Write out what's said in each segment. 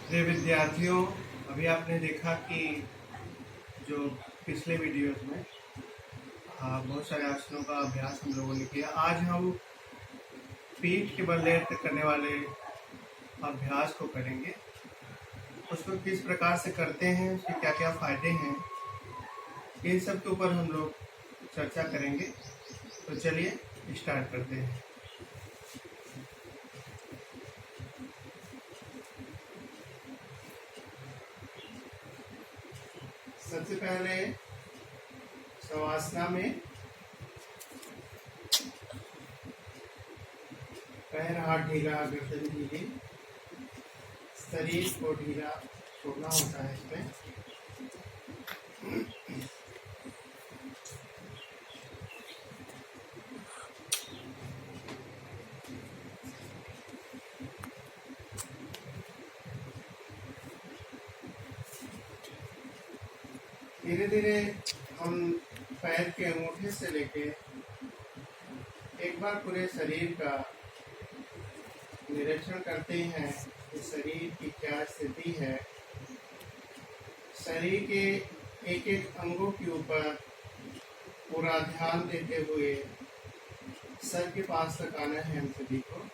प्रिय विद्यार्थियों, अभी आपने देखा कि जो पिछले वीडियोस में बहुत सारे आसनों का अभ्यास हम लोगों ने किया। आज हम पीठ के बल लेट करने वाले अभ्यास को करेंगे। उसको किस प्रकार से करते हैं, उसके क्या क्या फायदे हैं, इन सब के ऊपर हम लोग चर्चा करेंगे। तो चलिए स्टार्ट करते हैं। सबसे पहले शवासना में पैर हाथ ढीला, गर्दन ढीली, शरीर को ढीला छोड़ना होता है इसमें। धीरे धीरे हम पैर के अंगूठे से लेके एक बार पूरे शरीर का निरीक्षण करते हैं कि शरीर की क्या स्थिति है। शरीर के एक एक अंगों के ऊपर पूरा ध्यान देते हुए सर के पास तक आना है हम सभी को।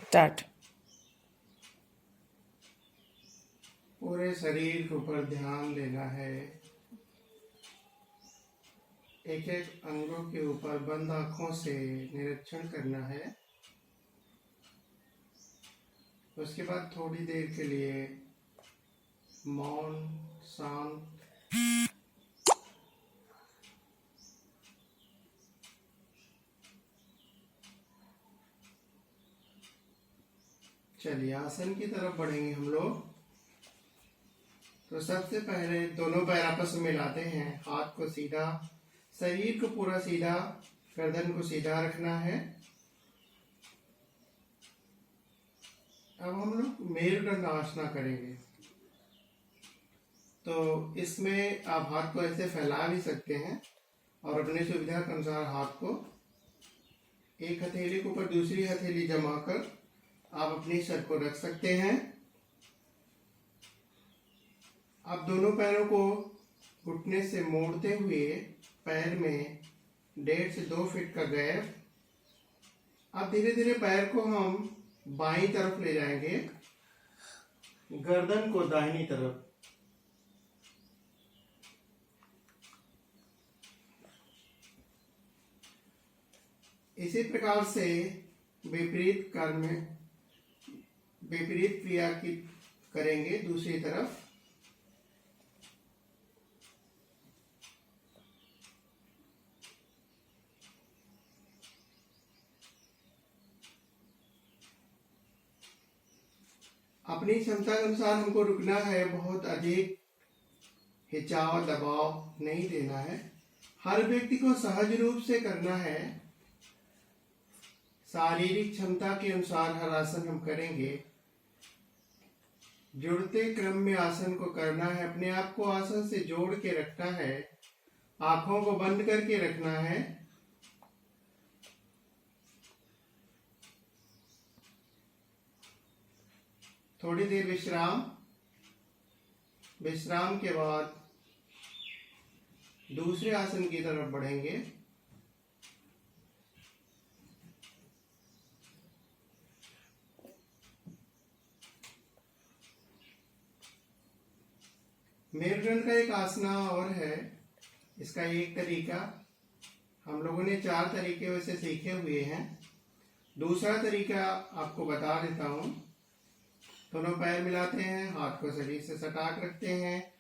स्टार्ट। पूरे शरीर के ऊपर ध्यान देना है, एक एक अंगों के ऊपर बंद आंखों से निरीक्षण करना है। उसके बाद थोड़ी देर के लिए मौन शांत चलिए आसन की तरफ बढ़ेंगे हम लोग। तो सबसे पहले दोनों पैर आपस में मिलाते हैं, हाथ को सीधा, शरीर को पूरा सीधा, गर्दन को सीधा रखना है। अब हम लोग मेरुदंड आसना करेंगे। तो इसमें आप हाथ को ऐसे फैला भी सकते हैं और अपनी सुविधा के अनुसार हाथ को एक हथेली के ऊपर दूसरी हथेली जमा कर आप अपने सर को रख सकते हैं। अब दोनों पैरों को घुटने से मोड़ते हुए पैर में 1.5 से 2 फीट का गैप। अब धीरे धीरे पैर को हम बाईं तरफ ले जाएंगे, गर्दन को दाहिनी तरफ। इसी प्रकार से विपरीत क्रिया की करेंगे दूसरी तरफ। अपनी क्षमता के अनुसार हमको रुकना है, बहुत अधिक खिंचाव दबाव नहीं देना है। हर व्यक्ति को सहज रूप से करना है, शारीरिक क्षमता के अनुसार हर आसन हम करेंगे। जुड़ते क्रम में आसन को करना है, अपने आप को आसन से जोड़ के रखना है, आंखों को बंद करके रखना है। थोड़ी देर विश्राम के बाद दूसरे आसन की तरफ बढ़ेंगे। मेरुदंड का एक आसना और है। इसका एक तरीका, हम लोगों ने 4 तरीके वैसे सीखे हुए हैं। दूसरा तरीका आपको बता देता हूं। दोनों पैर मिलाते हैं, हाथ को शरीर से सटाक रखते हैं,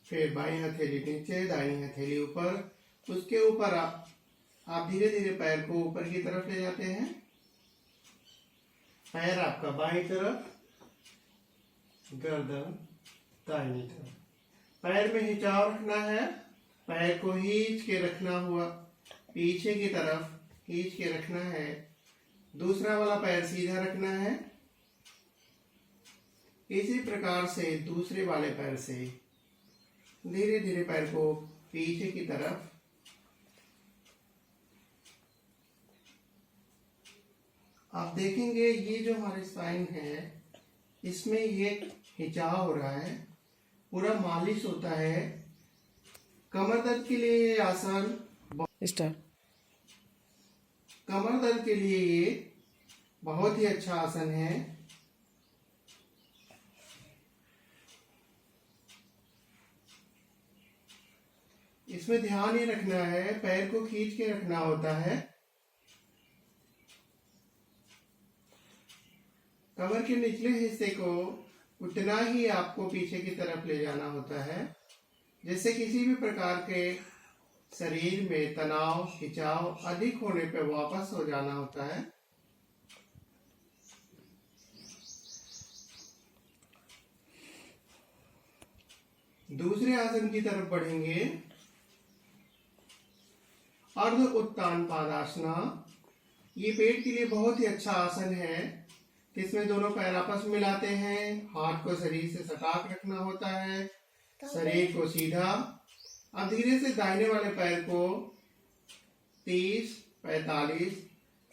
फिर बाईं हथेली नीचे, दाईं हथेली ऊपर। उसके ऊपर आप धीरे धीरे पैर को ऊपर की तरफ ले जाते हैं। पैर आपका बाईं तरफ, गर्दन दाहिनी तरफ। पैर में खिंचाव रखना है, पैर को खींच के रखना हुआ पीछे की तरफ खींच के रखना है। दूसरा वाला पैर सीधा रखना है। इसी प्रकार से दूसरे वाले पैर से धीरे धीरे पैर को पीछे की तरफ। आप देखेंगे ये जो हमारे स्पाइन है इसमें ये खिंचाव हो रहा है, पूरा मालिश होता है। कमर दर्द के लिए ये आसन कमर दर्द के लिए ये बहुत ही अच्छा आसन है। इसमें ध्यान ये रखना है, पैर को खींच के रखना होता है। कमर के निचले हिस्से को उतना ही आपको पीछे की तरफ ले जाना होता है, जिससे किसी भी प्रकार के शरीर में तनाव खिंचाव अधिक होने पर वापस हो जाना होता है। दूसरे आसन की तरफ बढ़ेंगे। अर्ध उत्तान पादासना, ये पेट के लिए बहुत ही अच्छा आसन है। इसमें दोनों पैर आपस में मिलाते हैं, हाथ को शरीर से सटा के रखना होता है, शरीर को सीधा। अब धीरे से दाहिने वाले पैर को 30, 45,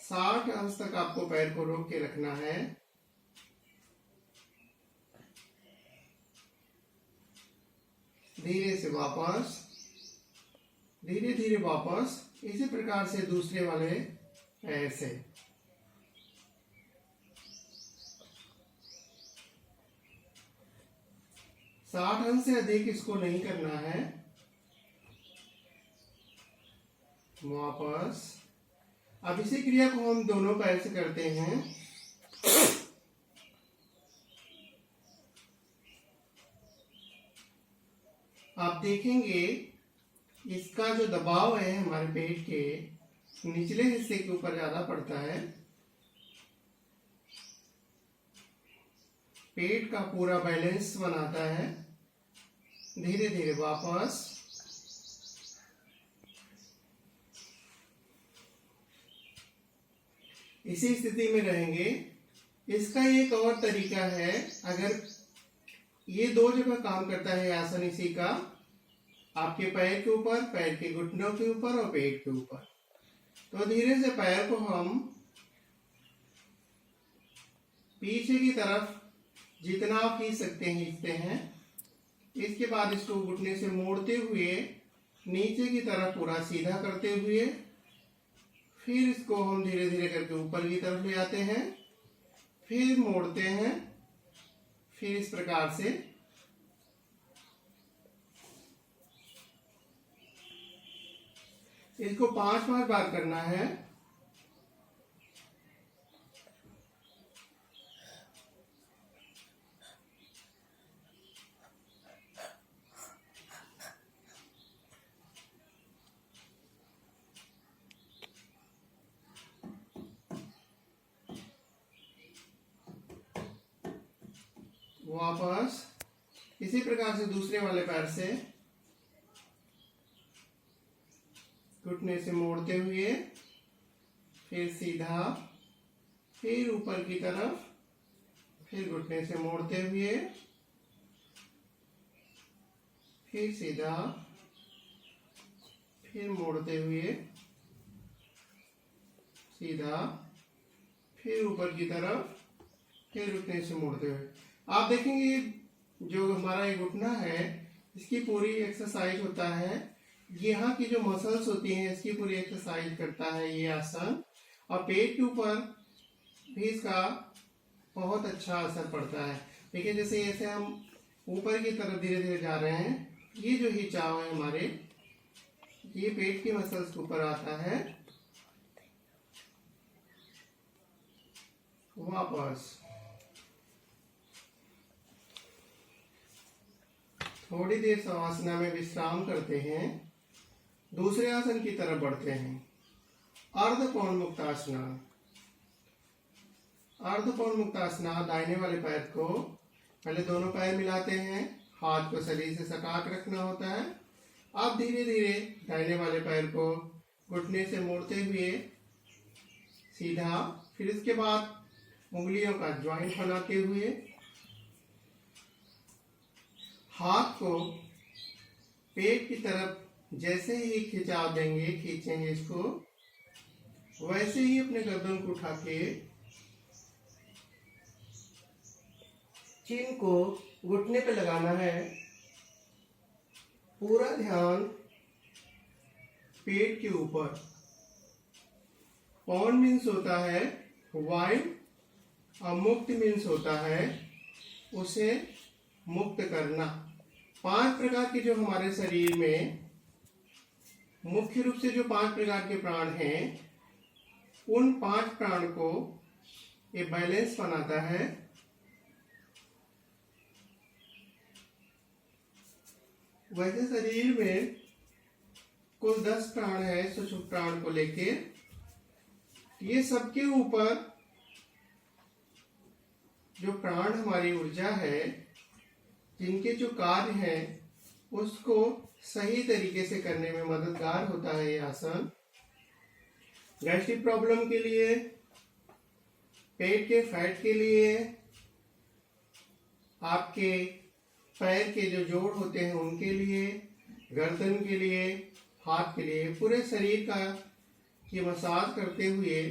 60 अंश तक आपको पैर को रोक के रखना है। धीरे से वापस, धीरे धीरे वापस। इसी प्रकार से दूसरे वाले पैर से। साठ अंश से अधिक इसको नहीं करना है। वापस। अब इसी क्रिया को हम दोनों पैर से करते हैं। आप देखेंगे इसका जो दबाव है हमारे पेट के निचले हिस्से के ऊपर ज्यादा पड़ता है। पेट का पूरा बैलेंस बनाता है। धीरे धीरे वापस। इसी स्थिति में रहेंगे। इसका एक और तरीका है, अगर ये दो जगह काम करता है आसन इसी का, आपके पैर के ऊपर, पैर के घुटनों के ऊपर और पेट के ऊपर। तो धीरे से पैर को हम पीछे की तरफ जितना आप खींच सकते हैं खींचते हैं। इसके बाद इसको घुटने से मोड़ते हुए नीचे की तरफ पूरा सीधा करते हुए, फिर इसको हम धीरे धीरे करके ऊपर की तरफ ले आते हैं, फिर मोड़ते हैं, फिर इस प्रकार से इसको 5 बार करना है। वापस इसी प्रकार से दूसरे वाले पैर से घुटने से मोड़ते हुए, फिर सीधा, फिर ऊपर की तरफ, फिर घुटने से मोड़ते हुए, फिर सीधा, फिर मोड़ते हुए, सीधा, फिर ऊपर की तरफ, फिर घुटने से मोड़ते हुए। आप देखेंगे जो हमारा ये घुटना है इसकी पूरी एक्सरसाइज होता है। यहाँ की जो मसल्स होती हैं इसकी पूरी एक्सरसाइज करता है ये आसन, और पेट के ऊपर भी इसका बहुत अच्छा असर पड़ता है। देखिए जैसे ऐसे हम ऊपर की तरफ धीरे धीरे जा रहे हैं, ये जो खिंचाव है हमारे, ये पेट की मसल्स के ऊपर आता है। वापस थोड़ी देर शवासना में विश्राम करते हैं, दूसरे आसन की तरफ बढ़ते हैं। अर्धकोण मुक्तासना। अर्धकोण मुक्तासना, दाहिने वाले पैर को पहले दोनों पैर मिलाते हैं, हाथ को शरीर से सटा के रखना होता है। अब धीरे धीरे दाहिने वाले पैर को घुटने से मोड़ते हुए सीधा, फिर इसके बाद उंगलियों का ज्वाइंट बनाते हुए हाथ को पेट की तरफ जैसे ही खिंचाव देंगे, खींचेंगे इसको, वैसे ही अपने गर्दन को उठा के चिन्ह को घुटने पे लगाना है। पूरा ध्यान पेट के ऊपर। पॉन मीन्स होता है वाइड और मुक्त मीन्स होता है उसे मुक्त करना। 5 प्रकार के जो हमारे शरीर में मुख्य रूप से जो 5 प्रकार के प्राण हैं, उन 5 प्राण को ये बैलेंस बनाता है। वैसे शरीर में कुल 10 प्राण है, सूक्ष्म प्राण को लेके। ये सबके ऊपर जो प्राण हमारी ऊर्जा है, जिनके जो कार्य हैं, उसको सही तरीके से करने में मददगार होता है ये आसन। गैस्ट्रिक प्रॉब्लम के लिए, पेट के फैट के लिए, आपके पैर के जो जोड़ होते हैं उनके लिए, गर्दन के लिए, हाथ के लिए, पूरे शरीर का ये मसाज करते हुए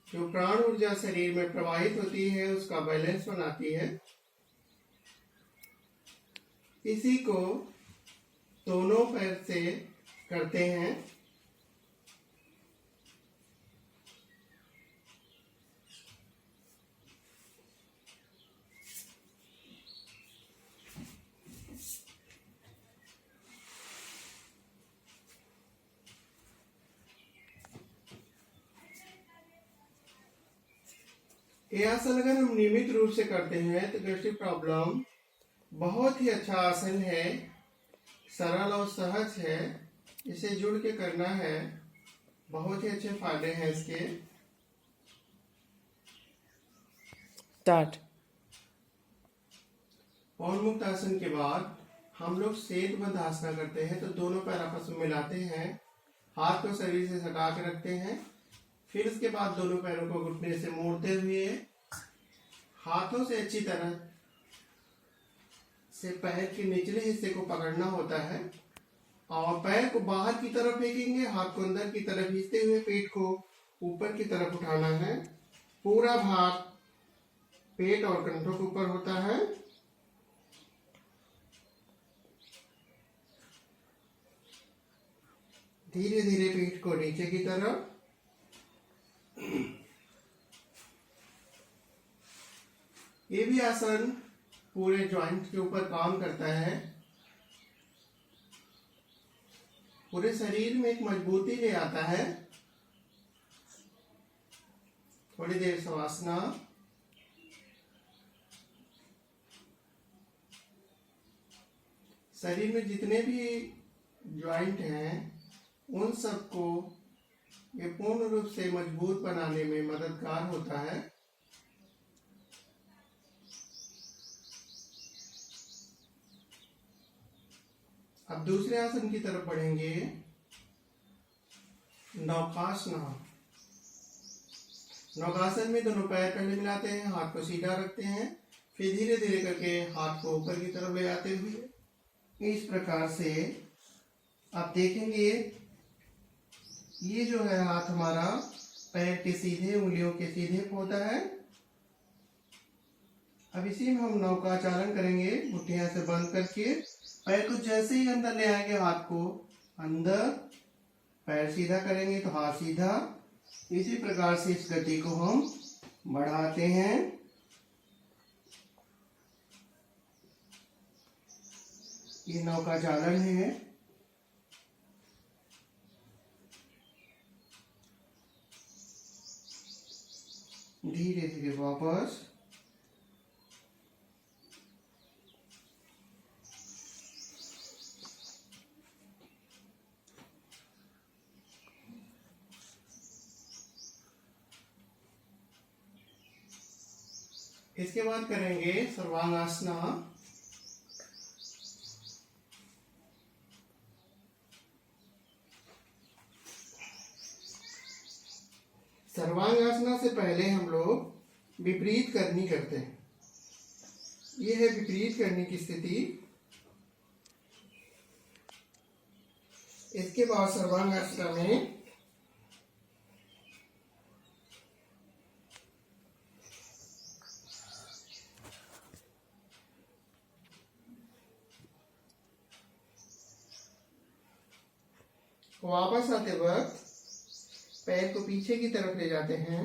जो प्राण ऊर्जा शरीर में प्रवाहित होती है उसका बैलेंस बनाती है। इसी को दोनों पैर से करते हैं। ये आसन अगर हम नियमित रूप से करते हैं तो गैस्ट्रिक प्रॉब्लम बहुत ही अच्छा आसन है, सरल और सहज है। इसे जुड़ के करना है, बहुत ही अच्छे फायदे हैं इसके। स्टार्ट। पवन मुक्त आसन के बाद हम लोग सेतुबंध आसना करते हैं। तो दोनों पैर आपस में मिलाते हैं, हाथ को शरीर से सटा के रखते हैं। फिर इसके बाद दोनों पैरों को घुटने से मोड़ते हुए हाथों से अच्छी तरह से पैर के निचले हिस्से को पकड़ना होता है और पैर को बाहर की तरफ फेंकेंगे, हाथ को अंदर की तरफ खींचते हुए पेट को ऊपर की तरफ उठाना है। पूरा भार पेट और कंधों के ऊपर होता है। धीरे धीरे पीठ को नीचे की तरफ। ये भी आसन पूरे जॉइंट के ऊपर काम करता है, पूरे शरीर में एक मजबूती ले आता है। थोड़ी देर शवासना। शरीर में जितने भी जॉइंट हैं उन सबको ये पूर्ण रूप से मजबूत बनाने में मददगार होता है। अब दूसरे आसन की तरफ बढ़ेंगे, नौकासना। नौकासन में दोनों पैर पहले मिलाते हैं, हाथ को सीधा रखते हैं, फिर धीरे धीरे करके हाथ को ऊपर की तरफ ले आते हुए इस प्रकार से आप देखेंगे ये जो है हाथ हमारा पैर के सीधे, उंगलियों के सीधे होता है। अब इसी में हम नौका चालन करेंगे, मुट्ठियां से बंद करके पैर को जैसे ही अंदर ले आएंगे, हाथ को अंदर, पैर सीधा करेंगे तो हाथ सीधा। इसी प्रकार से इस गति को हम बढ़ाते हैं। ये नौका चालन है। धीरे धीरे वापस। इसके बाद करेंगे सर्वांगासना। सर्वांगासना से पहले हम लोग विपरीत करनी करते हैं। यह है विपरीत करने की स्थिति। इसके बाद सर्वांगासना में वापस आते वक्त पैर को पीछे की तरफ ले जाते हैं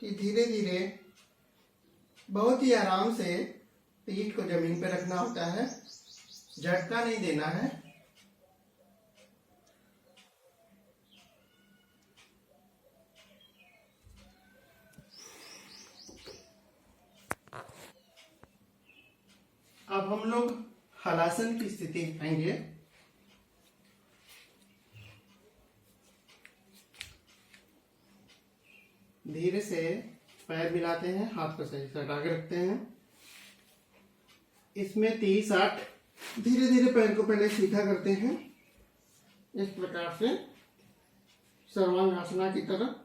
कि धीरे धीरे बहुत ही आराम से पीठ को जमीन पर रखना होता है, झटका नहीं देना है। अब हम लोग हलासन की स्थिति आएंगे। धीरे से पैर मिलाते हैं, हाथ को सही से हटा के रखते हैं। इसमें 30-60 धीरे धीरे पैर को पहले सीधा करते हैं, इस प्रकार से सर्वांगासना की तरफ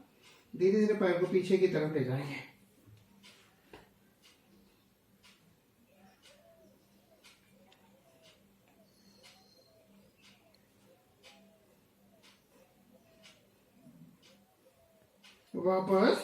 धीरे धीरे पैर को पीछे की तरफ ले जाएंगे। वापस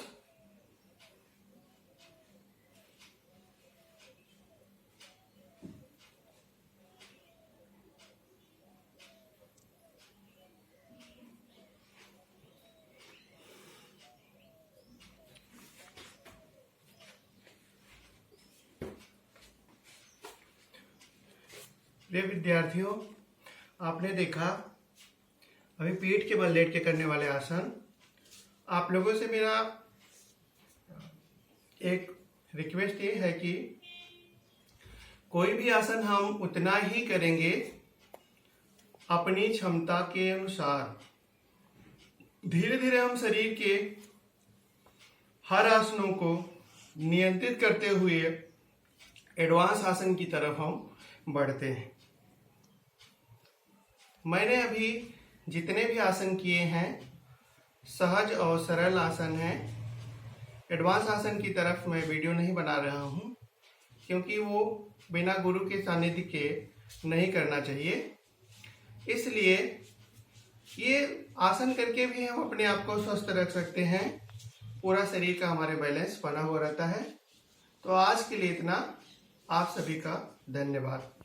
प्रिय विद्यार्थियों, आपने देखा अभी पीठ के बल लेट के करने वाले आसन। आप लोगों से मेरा एक रिक्वेस्ट ये है कि कोई भी आसन हम उतना ही करेंगे अपनी क्षमता के अनुसार। धीरे धीरे हम शरीर के हर आसनों को नियंत्रित करते हुए एडवांस आसन की तरफ हम बढ़ते हैं। मैंने अभी जितने भी आसन किए हैं सहज और सरल आसन है। एडवांस आसन की तरफ मैं वीडियो नहीं बना रहा हूँ, क्योंकि वो बिना गुरु के सानिध्य के नहीं करना चाहिए। इसलिए ये आसन करके भी हम अपने आप को स्वस्थ रख सकते हैं, पूरा शरीर का हमारे बैलेंस बना हुआ रहता है। तो आज के लिए इतना। आप सभी का धन्यवाद।